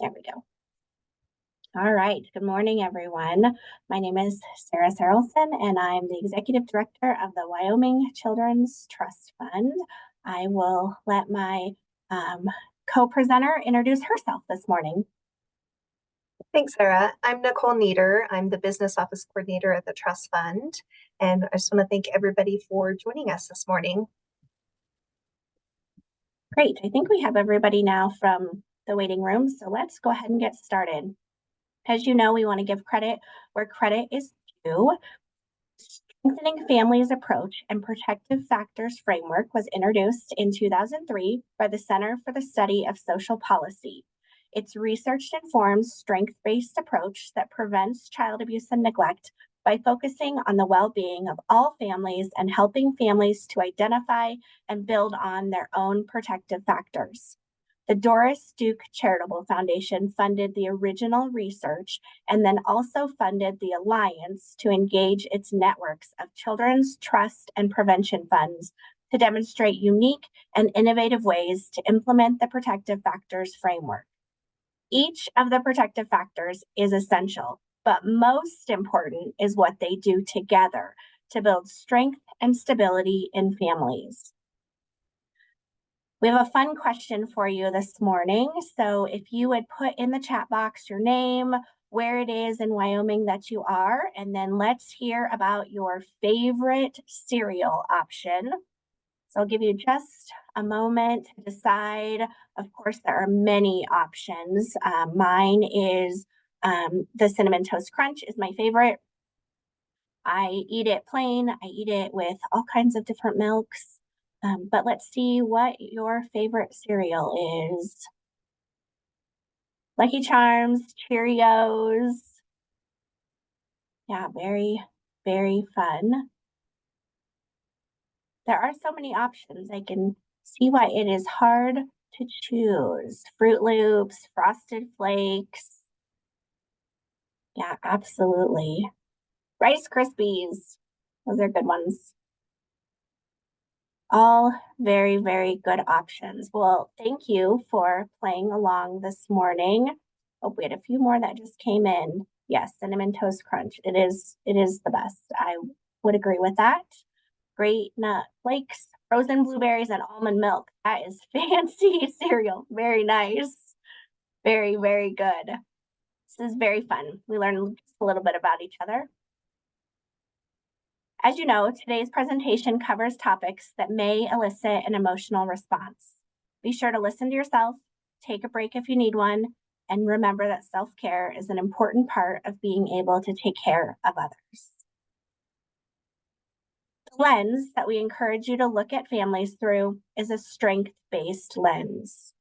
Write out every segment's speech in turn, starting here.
There we go. All right. Good morning, everyone. My name is Sarah Sarelson, and I'm the Executive Director of the Wyoming Children's Trust Fund. I will let my co-presenter introduce herself this morning. Thanks, Sarah. I'm Nicole Nieder. I'm the Business Office Coordinator at the Trust Fund. And I just want to thank everybody for joining us this morning. Great. I think we have everybody now from the waiting room, so let's go ahead and get started. As you know, we want to give credit where credit is due. Strengthening Families Approach and Protective Factors Framework was introduced in 2003 by the Center for the Study of Social Policy. It's research-informed, strength-based approach that prevents child abuse and neglect by focusing on the well-being of all families and helping families to identify and build on their own protective factors. The Doris Duke Charitable Foundation funded the original research and then also funded the Alliance to engage its networks of children's trust and prevention funds to demonstrate unique and innovative ways to implement the protective factors framework. Each of the protective factors is essential, but most important is what they do together to build strength and stability in families. We have a fun question for you this morning. So if you would put in the chat box your name, where it is in Wyoming that you are, and then let's hear about your favorite cereal option. So I'll give you just a moment to decide. Of course, there are many options. Mine is the Cinnamon Toast Crunch is my favorite. I eat it plain. I eat it with all kinds of different milks. But let's see what your favorite cereal is. Lucky Charms, Cheerios. Yeah, very, very fun. There are so many options. I can see why it is hard to choose. Fruit Loops, Frosted Flakes. Yeah, absolutely. Rice Krispies. Those are good ones. All very, very good options. Well, thank you for playing along this morning. Oh, we had a few more that just came in. Yes, Cinnamon Toast Crunch. It is the best. I would agree with that. Great nut flakes, frozen blueberries, and almond milk. That is fancy cereal. Very nice. Very, very good. This is very fun. We learn just a little bit about each other. As you know, today's presentation covers topics that may elicit an emotional response. Be sure to listen to yourself, take a break if you need one, and remember that self-care is an important part of being able to take care of others. The lens that we encourage you to look at families through is a strength-based lens.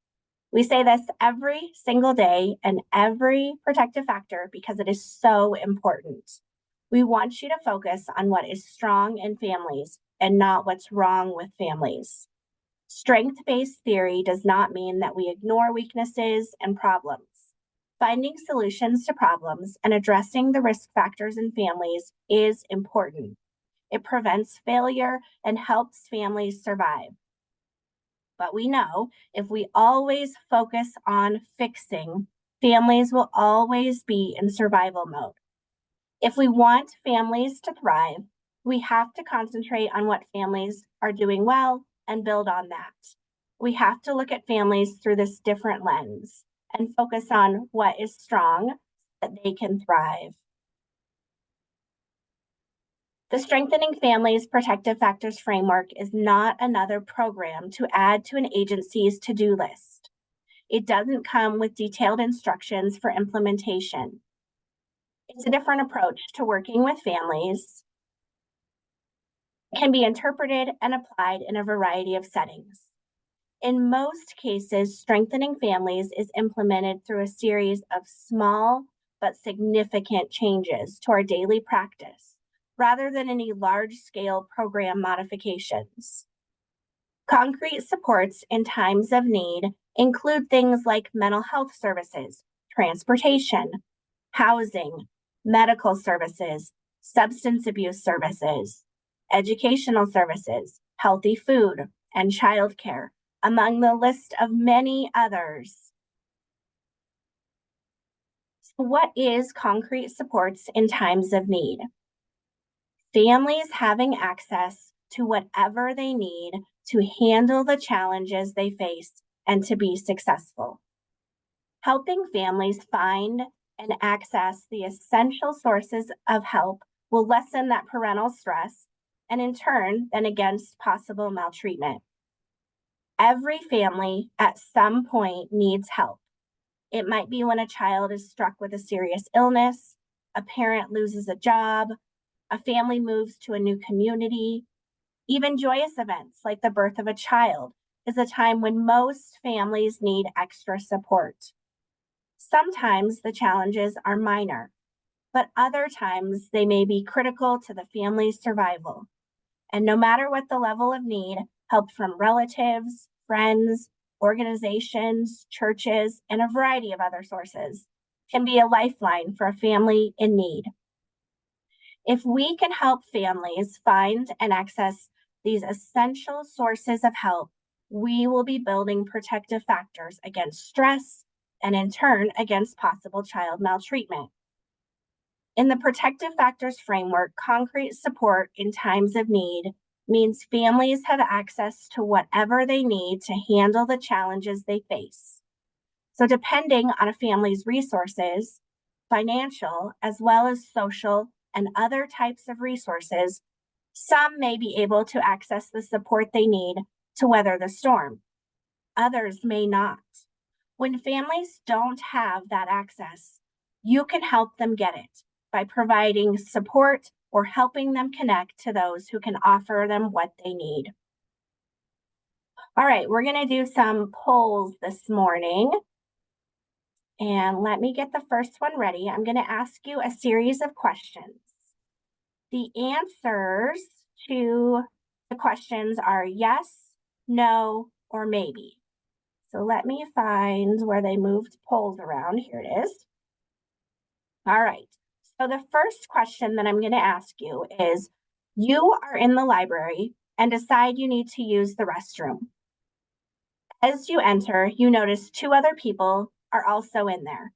We say this every single day and every protective factor because it is so important. We want you to focus on what is strong in families and not what's wrong with families. Strength-based theory does not mean that we ignore weaknesses and problems. Finding solutions to problems and addressing the risk factors in families is important. It prevents failure and helps families survive. But we know if we always focus on fixing, families will always be in survival mode. If we want families to thrive, we have to concentrate on what families are doing well and build on that. We have to look at families through this different lens and focus on what is strong so that they can thrive. The Strengthening Families Protective Factors Framework is not another program to add to an agency's to-do list. It doesn't come with detailed instructions for implementation. It's a different approach to working with families. It can be interpreted and applied in a variety of settings. In most cases, Strengthening Families is implemented through a series of small but significant changes to our daily practice, rather than any large-scale program modifications. Concrete supports in times of need include things like mental health services, transportation, housing, medical services, substance abuse services, educational services, healthy food, and childcare, among the list of many others. What is concrete supports in times of need? Families having access to whatever they need to handle the challenges they face and to be successful. Helping families find and access the essential sources of help will lessen that parental stress and, in turn, then against possible maltreatment. Every family at some point needs help. It might be when a child is struck with a serious illness, a parent loses a job, a family moves to a new community. Even joyous events like the birth of a child is a time when most families need extra support. Sometimes the challenges are minor, but other times they may be critical to the family's survival. And no matter what the level of need, help from relatives, friends, organizations, churches, and a variety of other sources can be a lifeline for a family in need. If we can help families find and access these essential sources of help, we will be building protective factors against stress and, in turn, against possible child maltreatment. In the protective factors framework, concrete support in times of need means families have access to whatever they need to handle the challenges they face. So, depending on a family's resources, financial as well as social and other types of resources, some may be able to access the support they need to weather the storm. Others may not. When families don't have that access, you can help them get it by providing support or helping them connect to those who can offer them what they need. All right, we're going to do some polls this morning. And let me get the first one ready. I'm going to ask you a series of questions. The answers to the questions are yes, no, or maybe. So let me find where they moved polls around. Here it is. All right. So the first question that I'm going to ask you is, you are in the library and decide you need to use the restroom. As you enter, you notice two other people are also in there.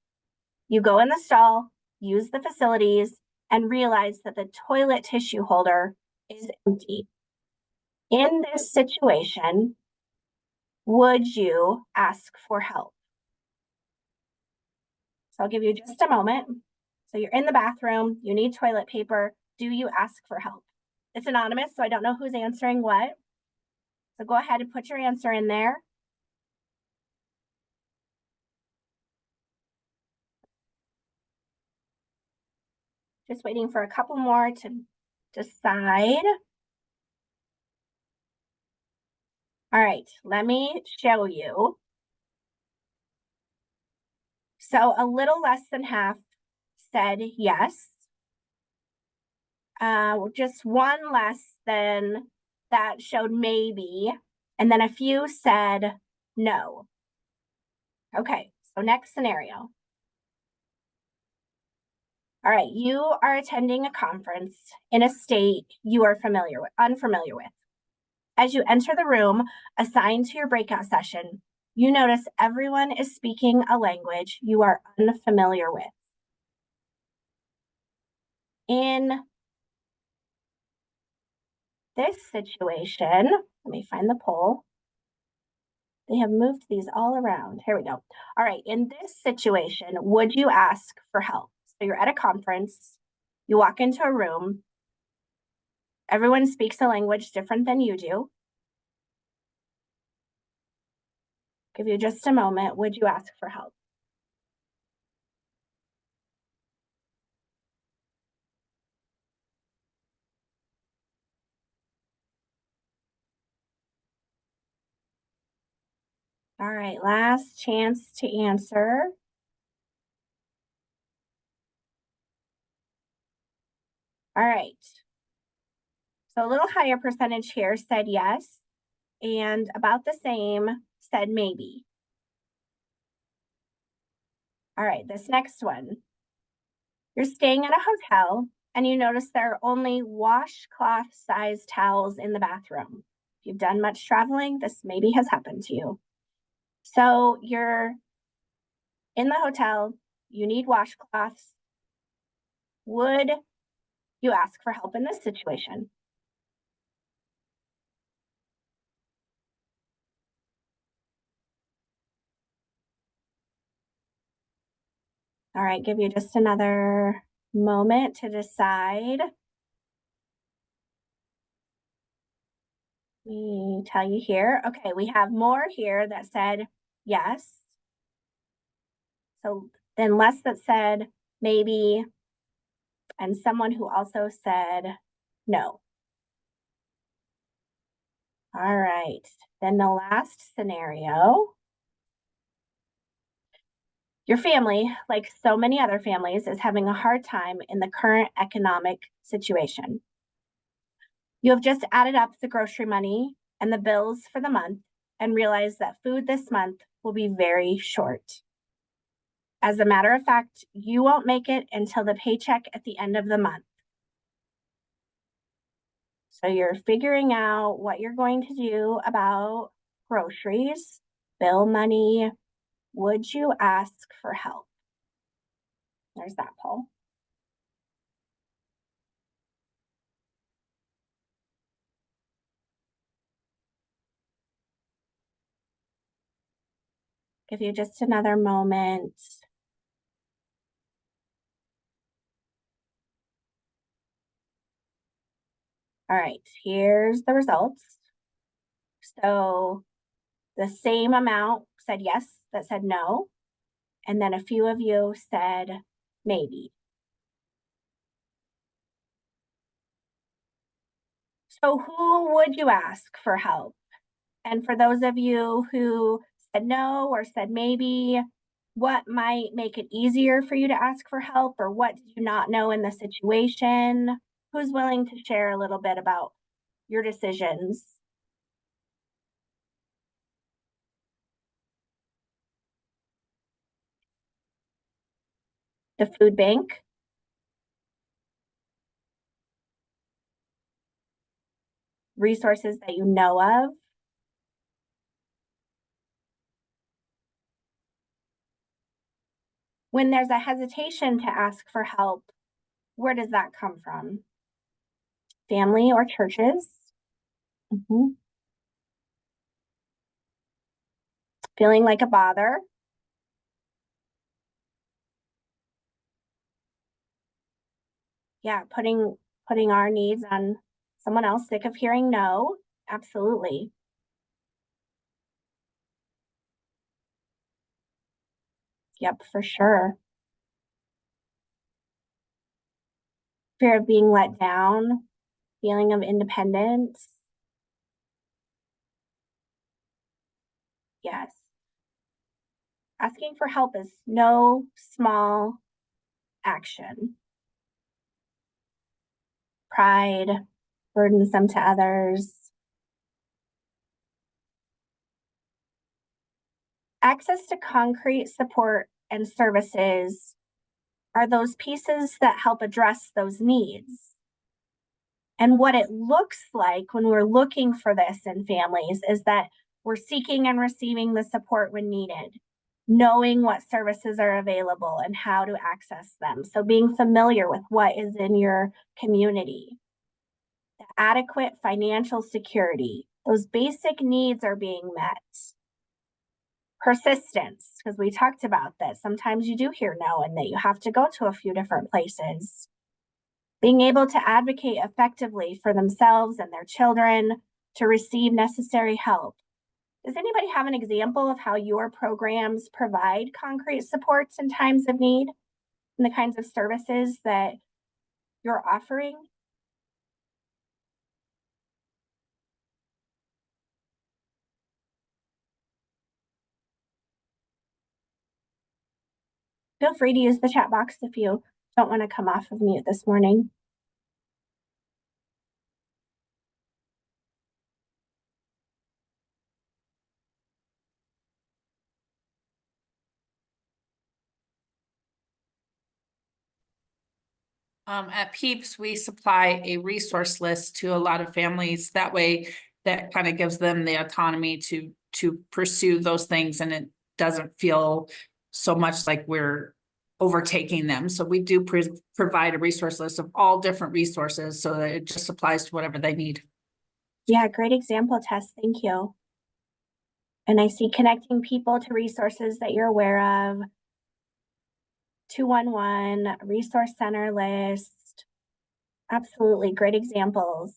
You go in the stall, use the facilities, and realize that the toilet tissue holder is empty. In this situation, would you ask for help? So I'll give you just a moment. So you're in the bathroom, you need toilet paper. Do you ask for help? It's anonymous, so I don't know who's answering what. So go ahead and put your answer in there. Just waiting for a couple more to decide. All right, let me show you. So a little less than half said yes. Just one less than that showed maybe, and then a few said no. Okay, so next scenario. All right, you are attending a conference in a state you are unfamiliar with. As you enter the room assigned to your breakout session, you notice everyone is speaking a language you are unfamiliar with. In this situation, let me find the poll. They have moved these all around. Here we go. All right, in this situation, would you ask for help? So you're at a conference, you walk into a room, everyone speaks a language different than you do. Give you just a moment. Would you ask for help? All right, last chance to answer. All right. So a little higher percentage here said yes, and about the same said maybe. All right, this next one. You're staying at a hotel and you notice there are only washcloth sized towels in the bathroom. If you've done much traveling, this maybe has happened to you. So you're in the hotel, you need washcloths. Would you ask for help in this situation? All right, give you just another moment to decide. Let me tell you here. Okay, we have more here that said yes. So then less that said maybe, and someone who also said no. All right, then the last scenario. Your family, like so many other families, is having a hard time in the current economic situation. You have just added up the grocery money and the bills for the month and realized that food this month will be very short. As a matter of fact, you won't make it until the paycheck at the end of the month. So you're figuring out what you're going to do about groceries, bill money. Would you ask for help? There's that poll. Give you just another moment. All right, here's the results. So the same amount said yes, that said no. And then a few of you said maybe. So who would you ask for help? And for those of you who said no or said maybe, what might make it easier for you to ask for help, or what did you not know in the situation? Who's willing to share a little bit about your decisions? The food bank, resources that you know of. When there's a hesitation to ask for help, where does that come from? Family or churches? Mhm. Feeling like a bother? Yeah, putting our needs on someone else, sick of hearing no. Absolutely. Yep, for sure. Fear of being let down, feeling of independence. Yes. Asking for help is no small action. Pride, burdensome to others. Access to concrete support and services are those pieces that help address those needs. And what it looks like when we're looking for this in families is that we're seeking and receiving the support when needed, knowing what services are available and how to access them. So being familiar with what is in your community, the adequate financial security, those basic needs are being met. Persistence, because we talked about this. Sometimes you do hear no and that you have to go to a few different places. Being able to advocate effectively for themselves and their children to receive necessary help. Does anybody have an example of how your programs provide concrete supports in times of need and the kinds of services that you're offering? Feel free to use the chat box if you don't want to come off of mute this morning. At Peeps, we supply a resource list to a lot of families. That way, that kind of gives them the autonomy to pursue those things, and it doesn't feel so much like we're overtaking them. So we do provide a resource list of all different resources so that it just applies to whatever they need. Yeah, great example, Tess. Thank you. And I see connecting people to resources that you're aware of. 211, resource center list. Absolutely, great examples.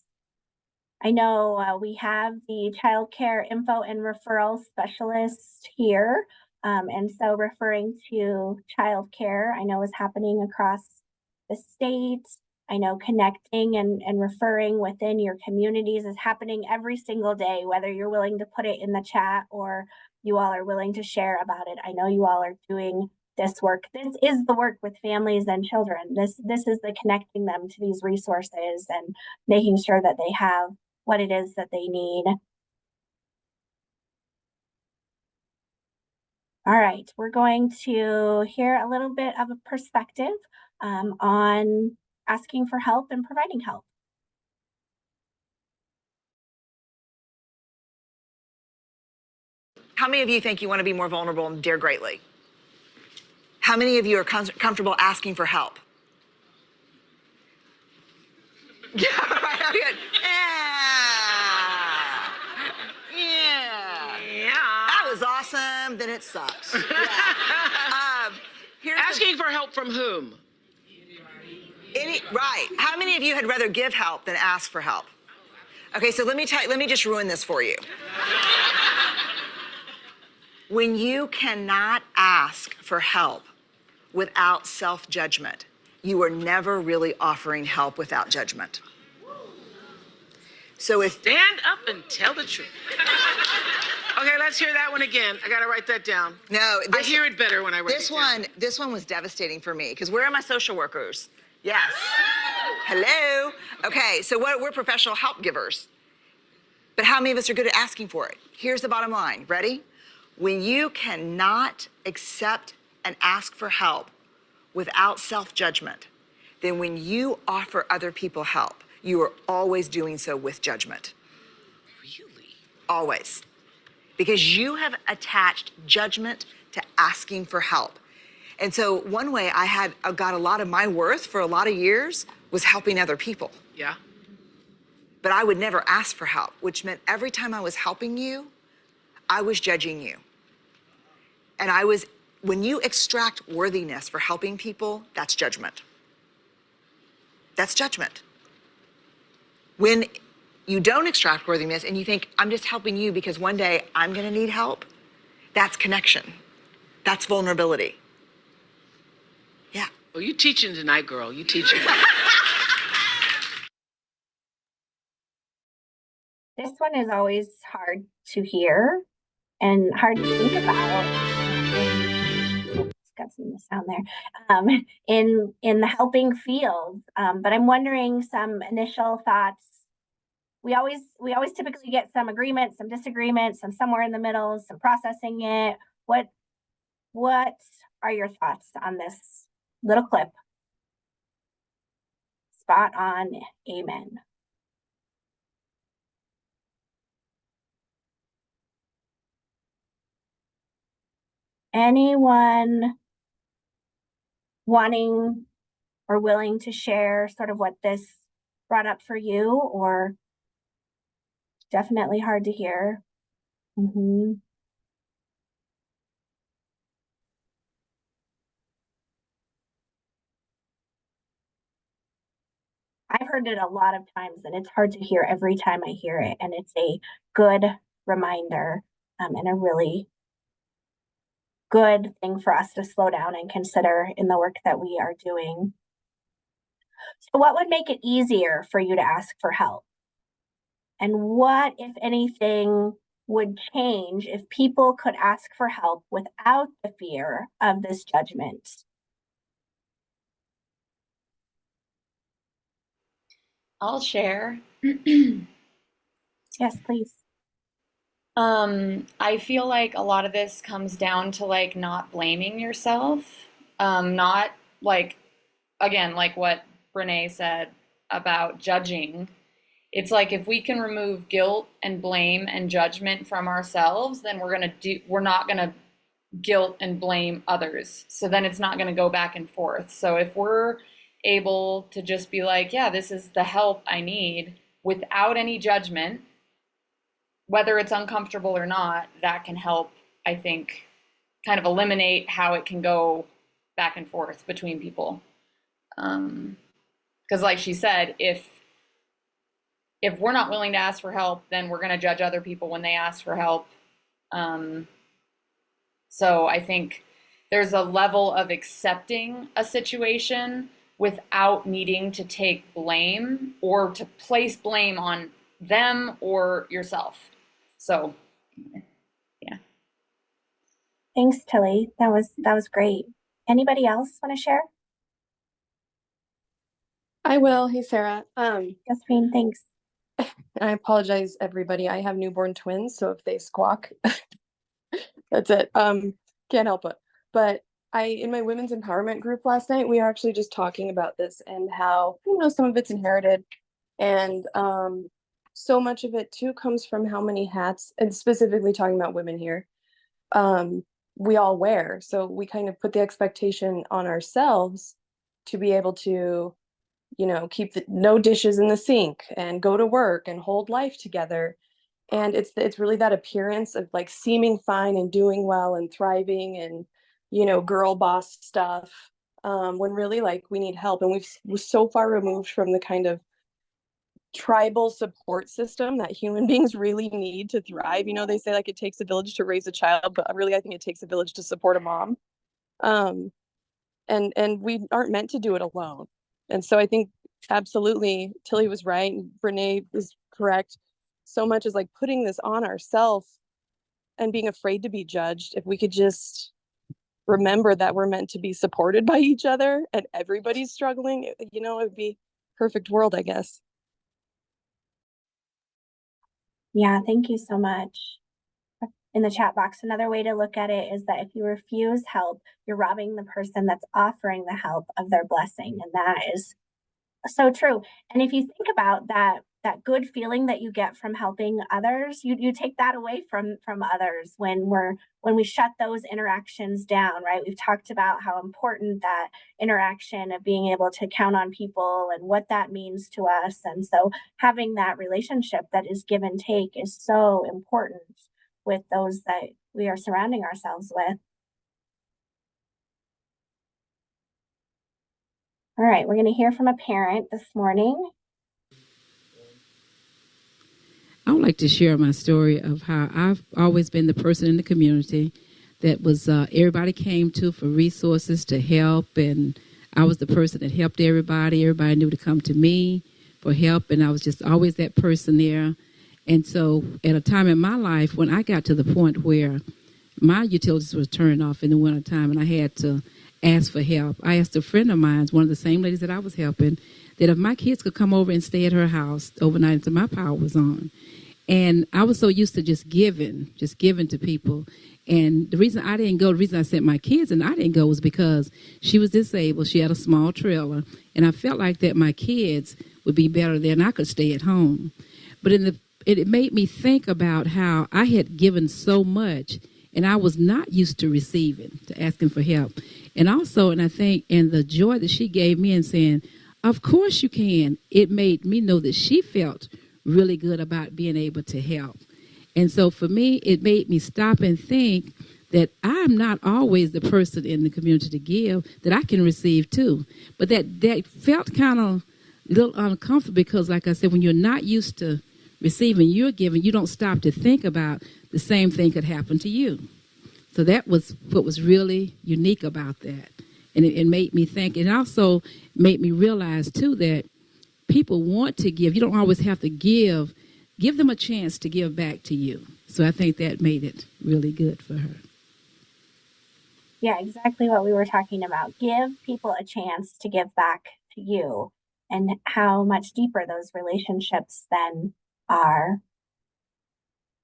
I know we have the childcare info and referral specialist here. And so referring to childcare, I know is happening across the state. I know connecting and referring within your communities is happening every single day, whether you're willing to put it in the chat or you all are willing to share about it. I know you all are doing this work. This is the work with families and children. This is the connecting them to these resources and making sure that they have what it is that they need. All right, we're going to hear a little bit of a perspective on asking for help and providing help. How many of you think you want to be more vulnerable and dare greatly? How many of you are comfortable asking for help? Yeah, right. Good. Yeah. That was awesome. Then it sucks. Yeah. Asking for help from whom? Right. How many of you had rather give help than ask for help? Okay, so let me just ruin this for you. When you cannot ask for help without self-judgment, you are never really offering help without judgment. So if Stand up and tell the truth. Okay, let's hear that one again. I gotta write that down. no, I hear it better when I write it down. this one was devastating for me because where are my social workers? Yes. Hello. Okay, so we're professional help givers. But how many of us are good at asking for it? Here's the bottom line. Ready? When you cannot accept and ask for help without self-judgment, then when you offer other people help, you are always doing so with judgment. Really? Always. Because you have attached judgment to asking for help. And so one way I got a lot of my worth for a lot of years was helping other people. Yeah. But I would never ask for help, which meant every time I was helping you, I was judging you. And when you extract worthiness for helping people, that's judgment. That's judgment. When you don't extract worthiness and you think, I'm just helping you because one day I'm gonna need help, that's connection. That's vulnerability. Yeah. Oh, you teaching tonight, girl. You teaching. This one is always hard to hear and hard to think about. Got some sound there. In the helping field, but I'm wondering some initial thoughts. We always typically get some agreement, some disagreement, some somewhere in the middle, some processing it. What are your thoughts on this little clip? Spot on. Amen. Anyone wanting or willing to share sort of what this brought up for you, or definitely hard to hear? I've heard it a lot of times and it's hard to hear every time I hear it. And it's a good reminder and a really good thing for us to slow down and consider in the work that we are doing. So what would make it easier for you to ask for help? And what, if anything, would change if people could ask for help without the fear of this judgment? I'll share. Yes, please. I feel like a lot of this comes down to like not blaming yourself. Not like, again, like what Brene said about judging. It's like if we can remove guilt and blame and judgment from ourselves, then we're not gonna guilt and blame others. So then it's not going to go back and forth. So if we're able to just be like, yeah, this is the help I need without any judgment, whether it's uncomfortable or not, that can help, I think, kind of eliminate how it can go back and forth between people. Because like she said, if we're not willing to ask for help, then we're going to judge other people when they ask for help. So I think there's a level of accepting a situation without needing to take blame or to place blame on them or yourself. So, yeah. Thanks, Tilly. That was great. Anybody else want to share? I will. Hey, Sarah. Jasmine, thanks. I apologize, everybody. I have newborn twins, so if they squawk, that's it. Can't help it. But in my women's empowerment group last night, we were actually just talking about this and how, some of it's inherited. And so much of it too comes from how many hats, and specifically talking about women here, we all wear. So we kind of put the expectation on ourselves to be able to, keep no dishes in the sink and go to work and hold life together. And it's really that appearance of like seeming fine and doing well and thriving and, girl boss stuff, when really like we need help. And we're so far removed from the kind of tribal support system that human beings really need to thrive. They say like it takes a village to raise a child, but really I think it takes a village to support a mom. And we aren't meant to do it alone. And so I think absolutely Tilly was right and Brene is correct. So much is like putting this on ourselves and being afraid to be judged. If we could just remember that we're meant to be supported by each other and everybody's struggling, it would be perfect world, I guess. Yeah, thank you so much. In the chat box, another way to look at it is that if you refuse help, you're robbing the person that's offering the help of their blessing. And that is so true. And if you think about that good feeling that you get from helping others, you take that away from others when we shut those interactions down, right? We've talked about how important that interaction of being able to count on people and what that means to us. And so having that relationship that is give and take is so important with those that we are surrounding ourselves with. All right, we're going to hear from a parent this morning. I would like to share my story of how I've always been the person in the community that was everybody came to for resources to help, and I was the person that helped everybody. Everybody knew to come to me for help, and I was just always that person there. And so at a time in my life when I got to the point where my utilities were turned off in the wintertime and I had to ask for help, I asked a friend of mine, one of the same ladies that I was helping, that if my kids could come over and stay at her house overnight until my power was on. And I was so used to just giving to people. And the reason I didn't go, the reason I sent my kids and I didn't go was because she was disabled. She had a small trailer. And I felt like that my kids would be better there and I could stay at home. But it made me think about how I had given so much and I was not used to receiving, to asking for help. And also, and I think, and the joy that she gave me in saying, of course you can, it made me know that she felt really good about being able to help. And so for me, it made me stop and think that I'm not always the person in the community to give, that I can receive too. But that felt kind of a little uncomfortable because, like I said, when you're not used to receiving, you're giving, you don't stop to think about the same thing could happen to you. So that was what was really unique about that. And it made me think, and also made me realize too that people want to give. You don't always have to give. Give them a chance to give back to you. So I think that made it really good for her. Yeah, exactly what we were talking about. Give people a chance to give back to you and how much deeper those relationships then are.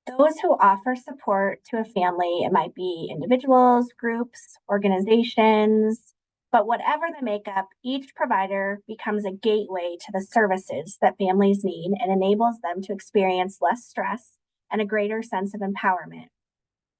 Those who offer support to a family, it might be individuals, groups, organizations, but whatever the makeup, each provider becomes a gateway to the services that families need and enables them to experience less stress and a greater sense of empowerment.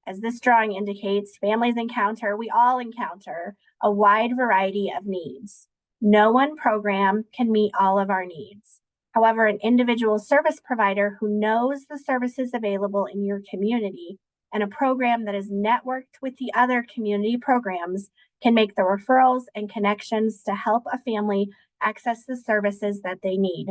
As this drawing indicates, we all encounter a wide variety of needs. No one program can meet all of our needs. However, an individual service provider who knows the services available in your community and a program that is networked with the other community programs can make the referrals and connections to help a family access the services that they need.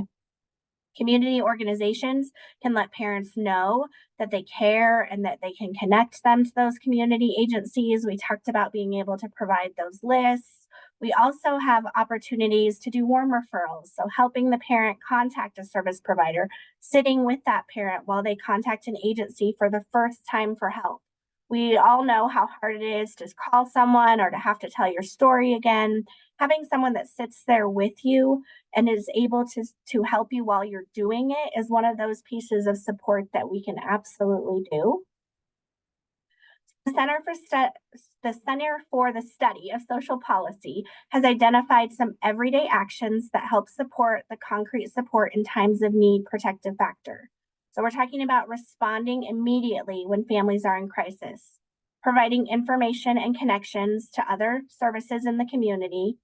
Community organizations can let parents know that they care and that they can connect them to those community agencies. We talked about being able to provide those lists. We also have opportunities to do warm referrals, so helping the parent contact a service provider, sitting with that parent while they contact an agency for the first time for help. We all know how hard it is to call someone or to have to tell your story again. Having someone that sits there with you and is able to help you while you're doing it is one of those pieces of support that we can absolutely do. The Center for the Study of Social Policy has identified some everyday actions that help support the concrete support in times of need protective factor. So we're talking about responding immediately when families are in crisis, providing information and connections to other services in the community,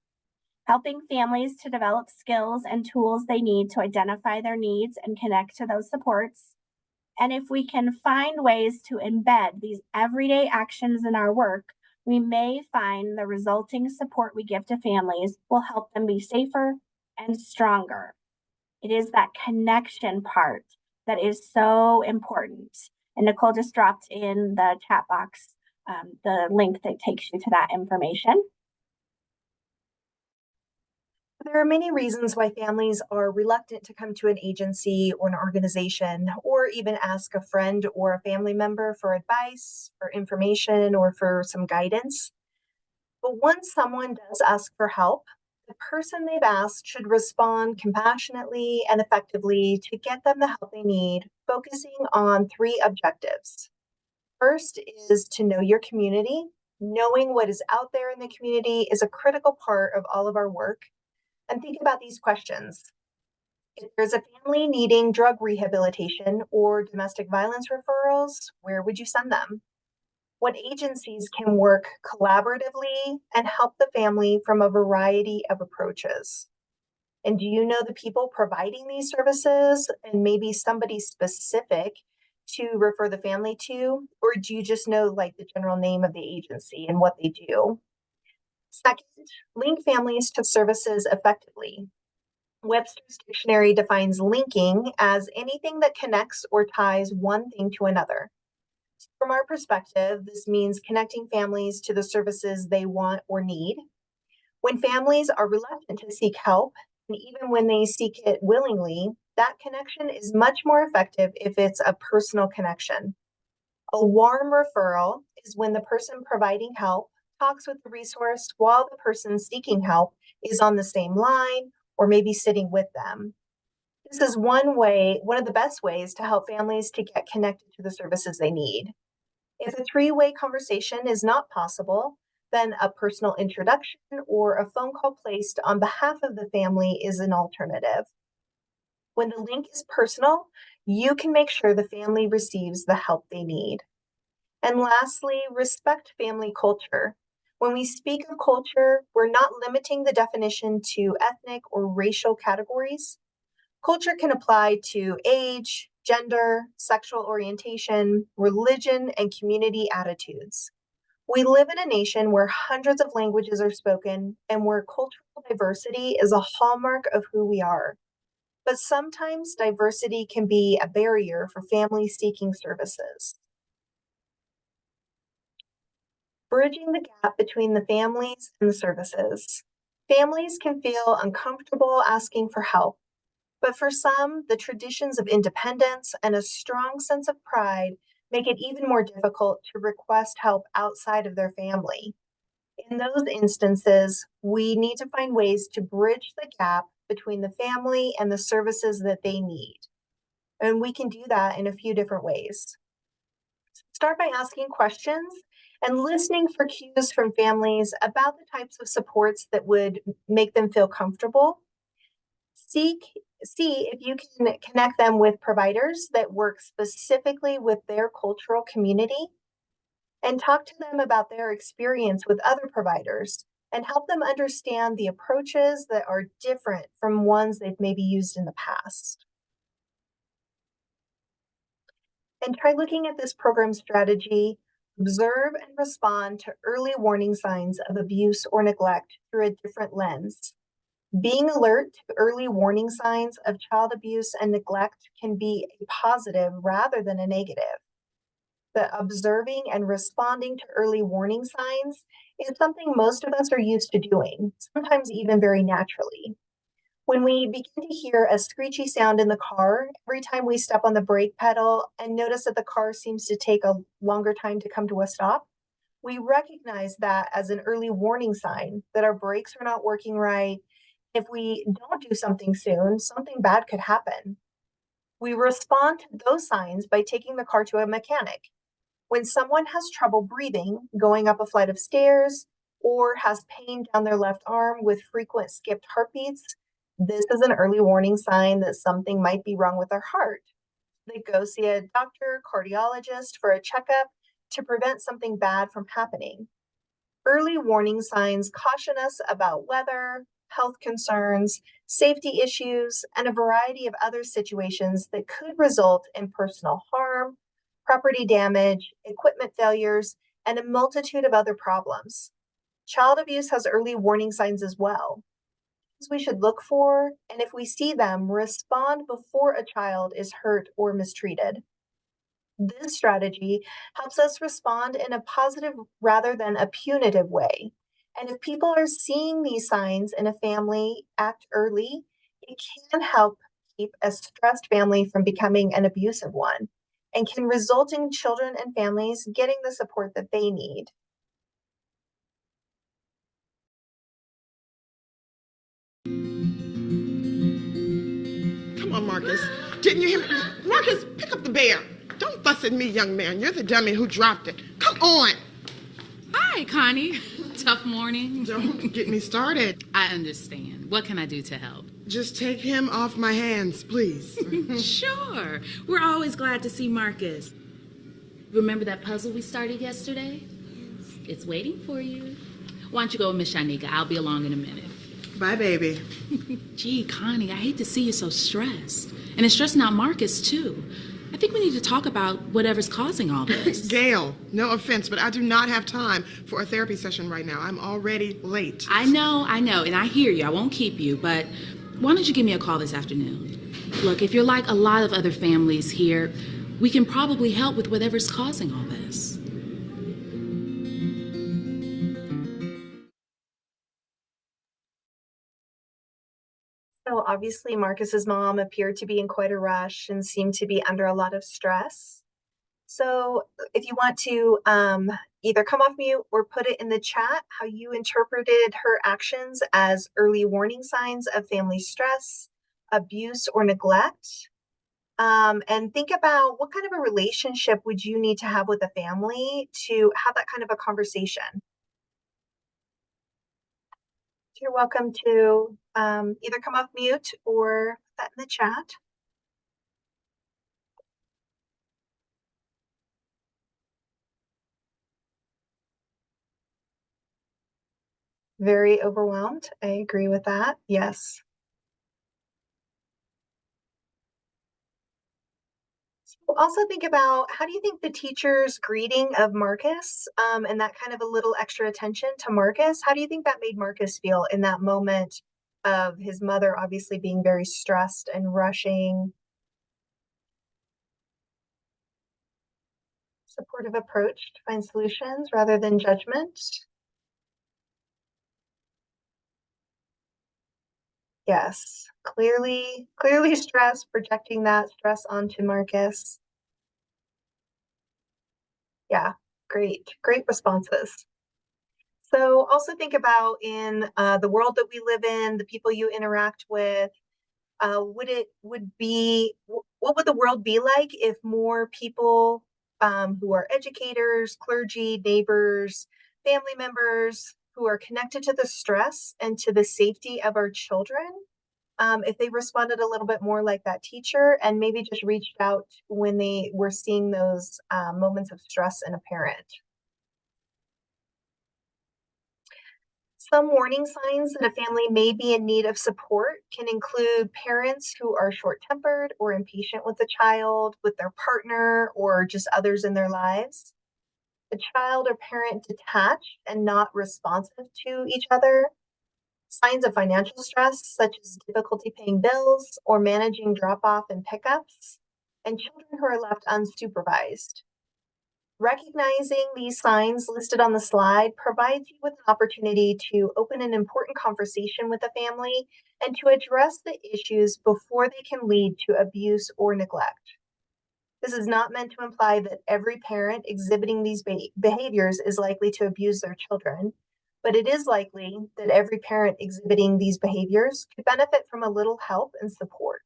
helping families to develop skills and tools they need to identify their needs and connect to those supports. And if we can find ways to embed these everyday actions in our work, we may find the resulting support we give to families will help them be safer and stronger. It is that connection part that is so important. And Nicole just dropped in the chat box the link that takes you to that information. There are many reasons why families are reluctant to come to an agency or an organization, or even ask a friend or a family member for advice, for information, or for some guidance. But once someone does ask for help, the person they've asked should respond compassionately and effectively to get them the help they need, focusing on 3 objectives. First is to know your community. Knowing what is out there in the community is a critical part of all of our work. And think about these questions. If there's a family needing drug rehabilitation or domestic violence referrals, where would you send them? What agencies can work collaboratively and help the family from a variety of approaches? And do you know the people providing these services and maybe somebody specific to refer the family to? Or do you just know like the general name of the agency and what they do? Second, link families to services effectively. Webster's dictionary defines linking as anything that connects or ties one thing to another. From our perspective, this means connecting families to the services they want or need. When families are reluctant to seek help, and even when they seek it willingly, that connection is much more effective if it's a personal connection. A warm referral is when the person providing help talks with the resource while the person seeking help is on the same line or maybe sitting with them. This is one of the best ways to help families to get connected to the services they need. If a 3-way conversation is not possible, then a personal introduction or a phone call placed on behalf of the family is an alternative. When the link is personal, you can make sure the family receives the help they need. And lastly, respect family culture. When we speak of culture, we're not limiting the definition to ethnic or racial categories. Culture can apply to age, gender, sexual orientation, religion, and community attitudes. We live in a nation where hundreds of languages are spoken and where cultural diversity is a hallmark of who we are. But sometimes diversity can be a barrier for families seeking services. Bridging the gap between the families and the services. Families can feel uncomfortable asking for help, but for some, the traditions of independence and a strong sense of pride make it even more difficult to request help outside of their family. In those instances, we need to find ways to bridge the gap between the family and the services that they need. And we can do that in a few different ways. Start by asking questions and listening for cues from families about the types of supports that would make them feel comfortable. See if you can connect them with providers that work specifically with their cultural community. and talk to them about their experience with other providers and help them understand the approaches that are different from ones they've maybe used in the past. And try looking at this program strategy, observe and respond to early warning signs of abuse or neglect through a different lens. Being alert to early warning signs of child abuse and neglect can be a positive rather than a negative. The observing and responding to early warning signs is something most of us are used to doing, sometimes even very naturally. When we begin to hear a screechy sound in the car every time we step on the brake pedal and notice that the car seems to take a longer time to come to a stop, we recognize that as an early warning sign that our brakes are not working right. If we don't do something soon, something bad could happen. We respond to those signs by taking the car to a mechanic. When someone has trouble breathing, going up a flight of stairs, or has pain down their left arm with frequent skipped heartbeats, this is an early warning sign that something might be wrong with their heart. They go see a doctor, cardiologist for a checkup to prevent something bad from happening. Early warning signs caution us about weather, health concerns, safety issues, and a variety of other situations that could result in personal harm, property damage, equipment failures, and a multitude of other problems. Child abuse has early warning signs as well. Things we should look for, and if we see them, respond before a child is hurt or mistreated. This strategy helps us respond in a positive rather than a punitive way. And if people are seeing these signs in a family act early, it can help keep a stressed family from becoming an abusive one and can result in children and families getting the support that they need. Come on, Marcus. Didn't you hear me? Marcus, pick up the bear. Don't fuss at me, young man. You're the dummy who dropped it. Come on. Hi, Connie. Tough morning. Don't get me started. I understand. What can I do to help? Just take him off my hands, please. Sure. We're always glad to see Marcus. Remember that puzzle we started yesterday? It's waiting for you. Why don't you go with Miss Shanika? I'll be along in a minute. Bye, baby. Gee, Connie, I hate to see you so stressed. And it's stressing out Marcus, too. I think we need to talk about whatever's causing all this. Gail, no offense, but I do not have time for a therapy session right now. I'm already late. I know, and I hear you. I won't keep you, but why don't you give me a call this afternoon? Look, if you're like a lot of other families here, we can probably help with whatever's causing all this. So obviously Marcus's mom appeared to be in quite a rush and seemed to be under a lot of stress. So if you want to either come off mute or put it in the chat how you interpreted her actions as early warning signs of family stress, abuse, or neglect. And think about what kind of a relationship would you need to have with a family to have that kind of a conversation. You're welcome to either come off mute or put that in the chat. Very overwhelmed. I agree with that. Yes. So also think about, how do you think the teacher's greeting of Marcus and that kind of a little extra attention to Marcus, how do you think that made Marcus feel in that moment of his mother obviously being very stressed and rushing? Supportive approach to find solutions rather than judgment. Yes, clearly stress, projecting that stress onto Marcus. Yeah, great responses. So also think about in the world that we live in, the people you interact with, what would the world be like if more people who are educators, clergy, neighbors, family members who are connected to the stress and to the safety of our children, if they responded a little bit more like that teacher and maybe just reached out when they were seeing those moments of stress in a parent. Some warning signs that a family may be in need of support can include parents who are short-tempered or impatient with the child, with their partner, or just others in their lives. A child or parent detached and not responsive to each other. Signs of financial stress, such as difficulty paying bills or managing drop-off and pickups, and children who are left unsupervised. Recognizing these signs listed on the slide provides you with an opportunity to open an important conversation with the family and to address the issues before they can lead to abuse or neglect. This is not meant to imply that every parent exhibiting these behaviors is likely to abuse their children, but it is likely that every parent exhibiting these behaviors could benefit from a little help and support.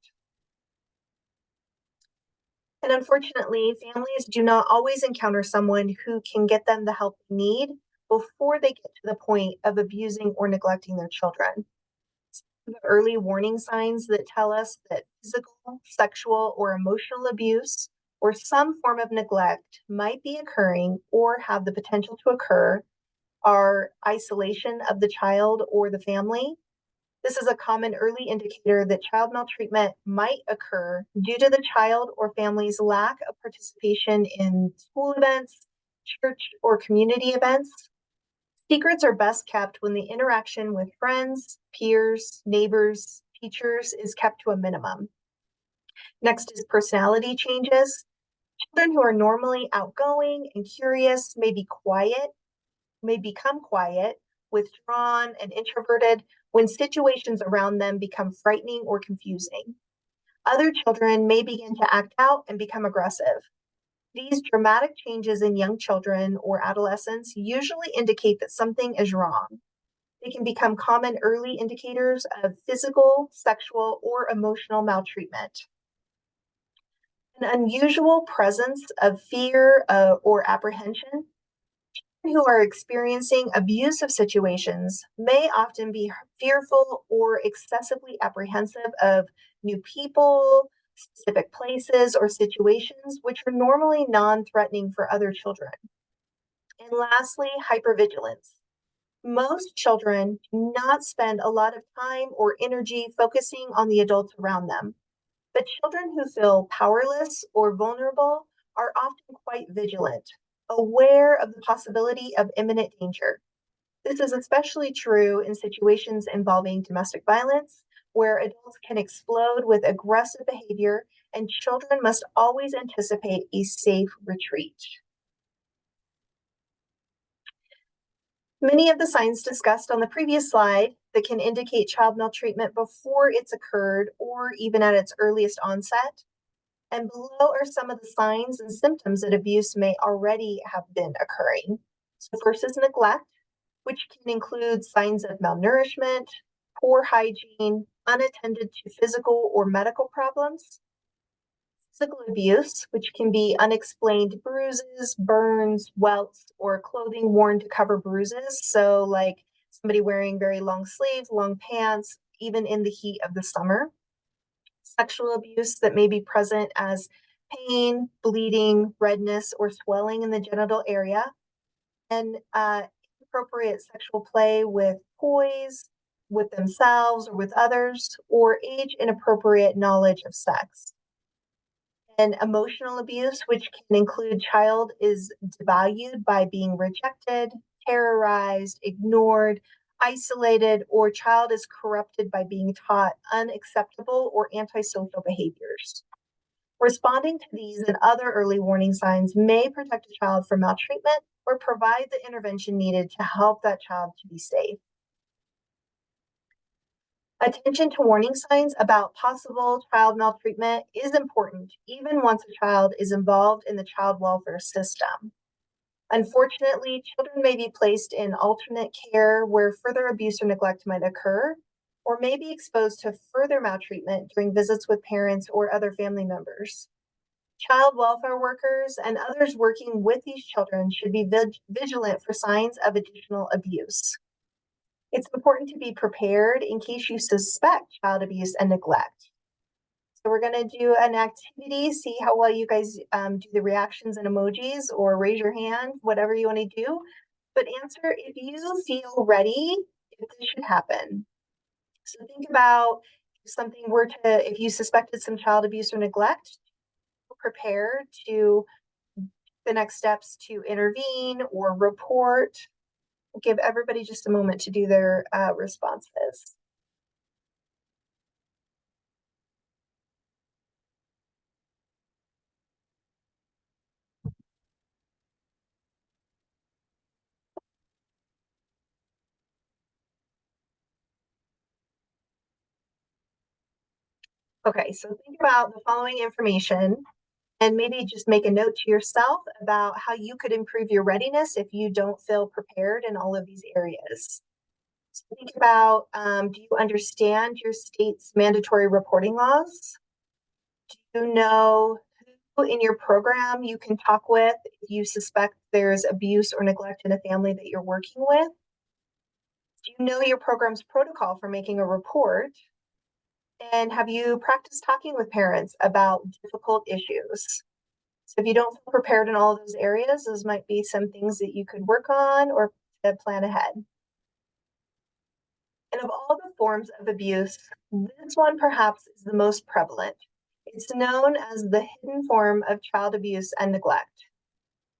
And unfortunately, families do not always encounter someone who can get them the help they need before they get to the point of abusing or neglecting their children. The early warning signs that tell us that physical, sexual, or emotional abuse or some form of neglect might be occurring or have the potential to occur are isolation of the child or the family. This is a common early indicator that child maltreatment might occur due to the child or family's lack of participation in school events, church, or community events. Secrets are best kept when the interaction with friends, peers, neighbors, teachers is kept to a minimum. Next is personality changes. Children who are normally outgoing and curious may become quiet, withdrawn, and introverted when situations around them become frightening or confusing. Other children may begin to act out and become aggressive. These dramatic changes in young children or adolescents usually indicate that something is wrong. They can become common early indicators of physical, sexual, or emotional maltreatment. An unusual presence of fear or apprehension. Who are experiencing abusive situations may often be fearful or excessively apprehensive of new people, specific places, or situations which are normally non-threatening for other children. And lastly, hypervigilance. Most children do not spend a lot of time or energy focusing on the adults around them, but children who feel powerless or vulnerable are often quite vigilant, aware of the possibility of imminent danger. This is especially true in situations involving domestic violence, where adults can explode with aggressive behavior and children must always anticipate a safe retreat. Many of the signs discussed on the previous slide that can indicate child maltreatment before it's occurred or even at its earliest onset. And below are some of the signs and symptoms that abuse may already have been occurring. So first is neglect, which can include signs of malnourishment, poor hygiene, unattended to physical or medical problems. Physical abuse, which can be unexplained bruises, burns, welts, or clothing worn to cover bruises. So like somebody wearing very long sleeves, long pants, even in the heat of the summer. Sexual abuse that may be present as pain, bleeding, redness, or swelling in the genital area, and inappropriate sexual play with toys, with themselves or with others, or age-inappropriate knowledge of sex. And emotional abuse, which can include child is devalued by being rejected, terrorized, ignored, isolated, or child is corrupted by being taught unacceptable or antisocial behaviors. Responding to these and other early warning signs may protect a child from maltreatment or provide the intervention needed to help that child to be safe. Attention to warning signs about possible child maltreatment is important, even once a child is involved in the child welfare system. Unfortunately, children may be placed in alternate care where further abuse or neglect might occur, or may be exposed to further maltreatment during visits with parents or other family members. Child welfare workers and others working with these children should be vigilant for signs of additional abuse. It's important to be prepared in case you suspect child abuse and neglect. So we're going to do an activity, see how well you guys do the reactions and emojis, or raise your hand, whatever you want to do. But answer if you feel ready if this should happen. So think about if you suspected some child abuse or neglect, prepare to the next steps to intervene or report. Give everybody just a moment to do their responses. Okay, so think about the following information and maybe just make a note to yourself about how you could improve your readiness if you don't feel prepared in all of these areas. So think about, do you understand your state's mandatory reporting laws? Do you know who in your program you can talk with if you suspect there's abuse or neglect in a family that you're working with? Do you know your program's protocol for making a report? And have you practiced talking with parents about difficult issues? So if you don't feel prepared in all of those areas, those might be some things that you could work on or plan ahead. And of all the forms of abuse, this one perhaps is the most prevalent. It's known as the hidden form of child abuse and neglect.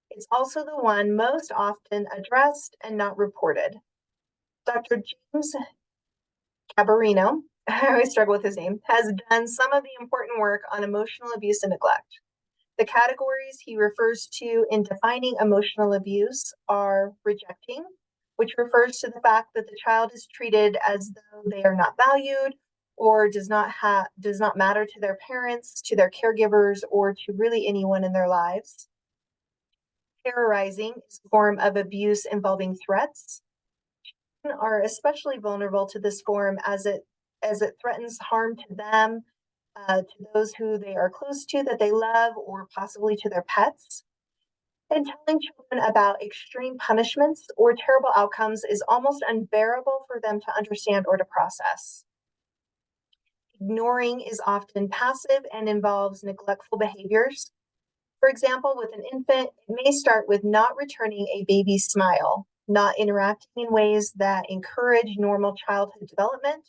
It's also the one most often addressed and not reported. Dr. James Cabarino, I always struggle with his name, has done some of the important work on emotional abuse and neglect. The categories he refers to in defining emotional abuse are rejecting, which refers to the fact that the child is treated as though they are not valued or does not matter to their parents, to their caregivers, or to really anyone in their lives. Terrorizing is a form of abuse involving threats. Children are especially vulnerable to this form as it threatens harm to them, to those who they are close to, that they love, or possibly to their pets. And telling children about extreme punishments or terrible outcomes is almost unbearable for them to understand or to process. Ignoring is often passive and involves neglectful behaviors. For example, with an infant, it may start with not returning a baby's smile, not interacting in ways that encourage normal childhood development.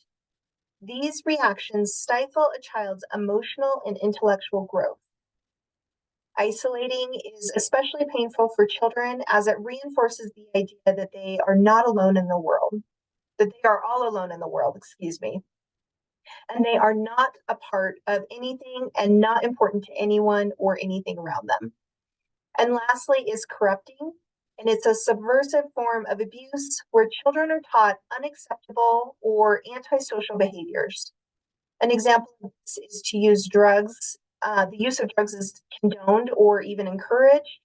These reactions stifle a child's emotional and intellectual growth. Isolating is especially painful for children as it reinforces the idea that they are not alone in the world, that they are all alone in the world, and they are not a part of anything and not important to anyone or anything around them. And lastly is corrupting, and it's a subversive form of abuse where children are taught unacceptable or antisocial behaviors. An example of this is to use drugs. The use of drugs is condoned or even encouraged.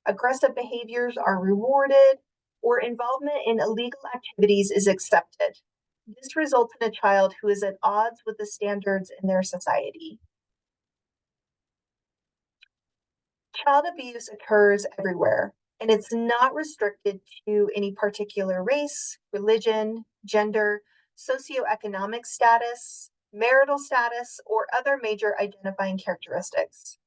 Aggressive behaviors are rewarded, or involvement in illegal activities is accepted. This results in a child who is at odds with the standards in their society. Child abuse occurs everywhere, and it's not restricted to any particular race, religion, gender, socioeconomic status, marital status, or other major identifying characteristics.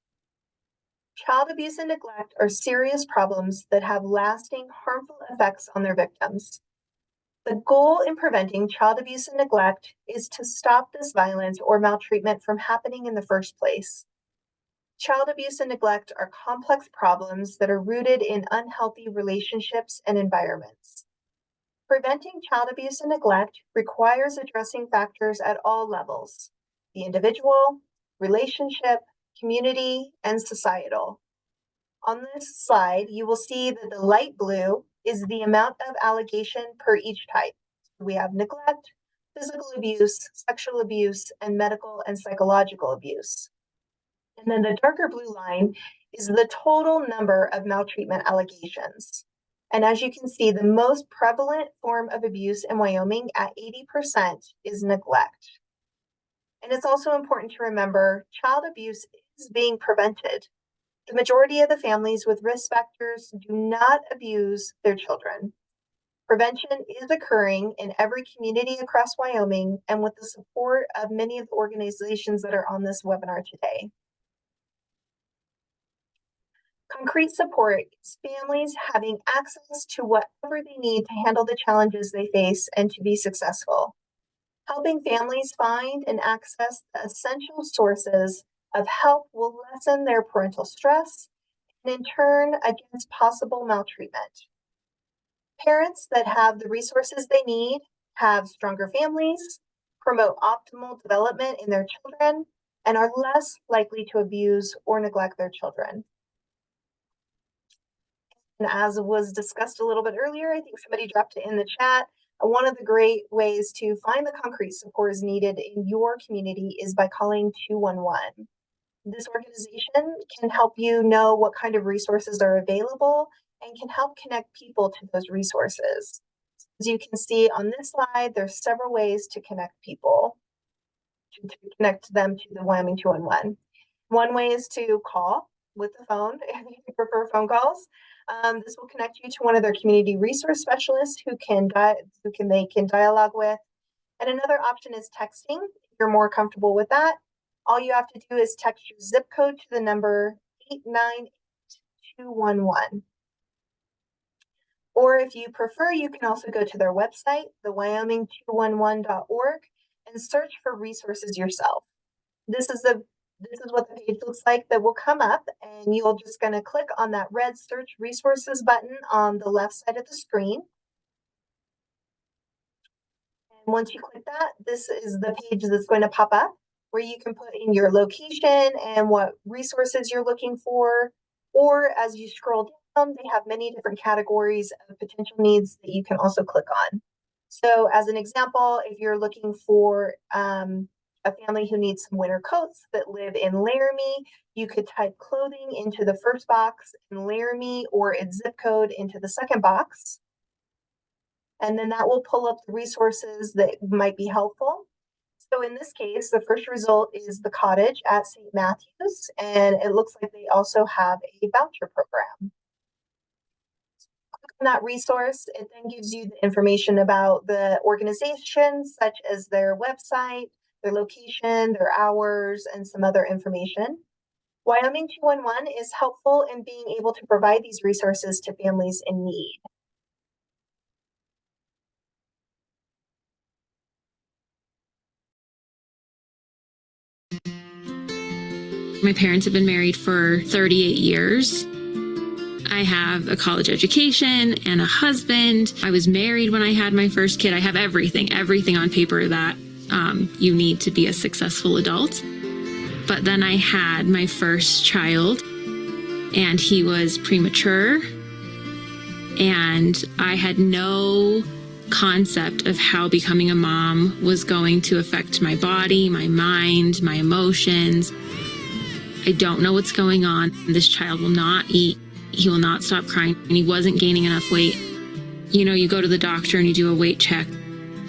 Child abuse and neglect are serious problems that have lasting harmful effects on their victims. The goal in preventing child abuse and neglect is to stop this violence or maltreatment from happening in the first place. Child abuse and neglect are complex problems that are rooted in unhealthy relationships and environments. Preventing child abuse and neglect requires addressing factors at all levels: the individual, relationship, community, and societal. On this slide, you will see that the light blue is the amount of allegation per each type. We have neglect, physical abuse, sexual abuse, and medical and psychological abuse. And then the darker blue line is the total number of maltreatment allegations. And as you can see, the most prevalent form of abuse in Wyoming at 80% is neglect. And it's also important to remember child abuse is being prevented. The majority of the families with risk factors do not abuse their children. Prevention is occurring in every community across Wyoming and with the support of many of the organizations that are on this webinar today. Concrete support is families having access to whatever they need to handle the challenges they face and to be successful. Helping families find and access the essential sources of help will lessen their parental stress and in turn against possible maltreatment. Parents that have the resources they need have stronger families, promote optimal development in their children, and are less likely to abuse or neglect their children. And as was discussed a little bit earlier, I think somebody dropped it in the chat. One of the great ways to find the concrete supports needed in your community is by calling 211. This organization can help you know what kind of resources are available and can help connect people to those resources. As you can see on this slide, there's several ways to connect people, to connect them to the Wyoming 211. One way is to call with the phone if you prefer phone calls. This will connect you to one of their community resource specialists who they can dialogue with. And another option is texting. If you're more comfortable with that, all you have to do is text your zip code to the number 89211. Or if you prefer, you can also go to their website, the wyoming211.org, and search for resources yourself. This is what the page looks like that will come up, and you're just going to click on that red search resources button on the left side of the screen. And once you click that, this is the page that's going to pop up where you can put in your location and what resources you're looking for. Or as you scroll down, they have many different categories of potential needs that you can also click on. So as an example, if you're looking for a family who needs some winter coats that live in Laramie, you could type clothing into the first box and Laramie or its zip code into the second box. And then that will pull up the resources that might be helpful. So in this case, the first result is the cottage at St. Matthews, and it looks like they also have a voucher program. Click on that resource, it then gives you the information about the organization, such as their website, their location, their hours, and some other information. Wyoming 211 is helpful in being able to provide these resources to families in need. My parents have been married for 38 years. I have a college education and a husband. I was married when I had my first kid. I have everything on paper that you need to be a successful adult. But then I had my first child and he was premature. And I had no concept of how becoming a mom was going to affect my body, my mind, my emotions. I don't know what's going on. This child will not eat. He will not stop crying. And he wasn't gaining enough weight. You know, you go to the doctor and you do a weight check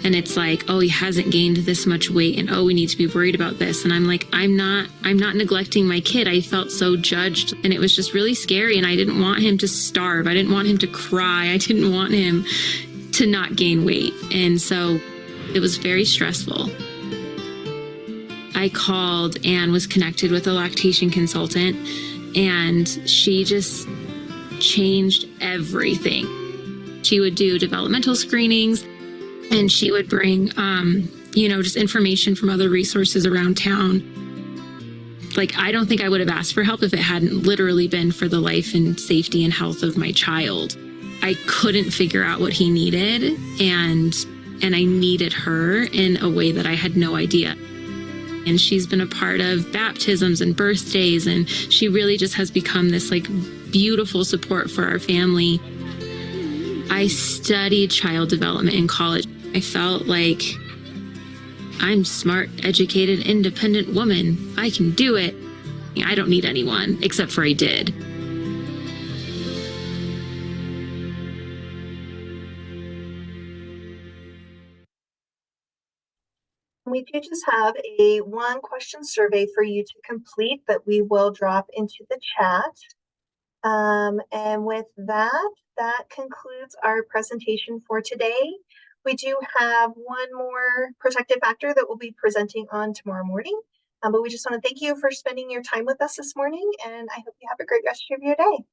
and it's like, oh, he hasn't gained this much weight. And oh, we need to be worried about this. And I'm like, I'm not neglecting my kid. I felt so judged and it was just really scary. And I didn't want him to starve. I didn't want him to cry. I didn't want him to not gain weight. And so it was very stressful. I called and was connected with a lactation consultant, and she just changed everything. She would do developmental screenings, and she would bring, just information from other resources around town. Like, I don't think I would have asked for help if it hadn't literally been for the life and safety and health of my child. I couldn't figure out what he needed, and I needed her in a way that I had no idea. And she's been a part of baptisms and birthdays, and she really just has become this like beautiful support for our family. I studied child development in college. I felt like I'm smart, educated, independent woman. I can do it. I don't need anyone, except for I did. We do just have a one question survey for you to complete that we will drop into the chat. And with that concludes our presentation for today. We do have one more protective factor that we'll be presenting on tomorrow morning. But we just want to thank you for spending your time with us this morning, and I hope you have a great rest of your day.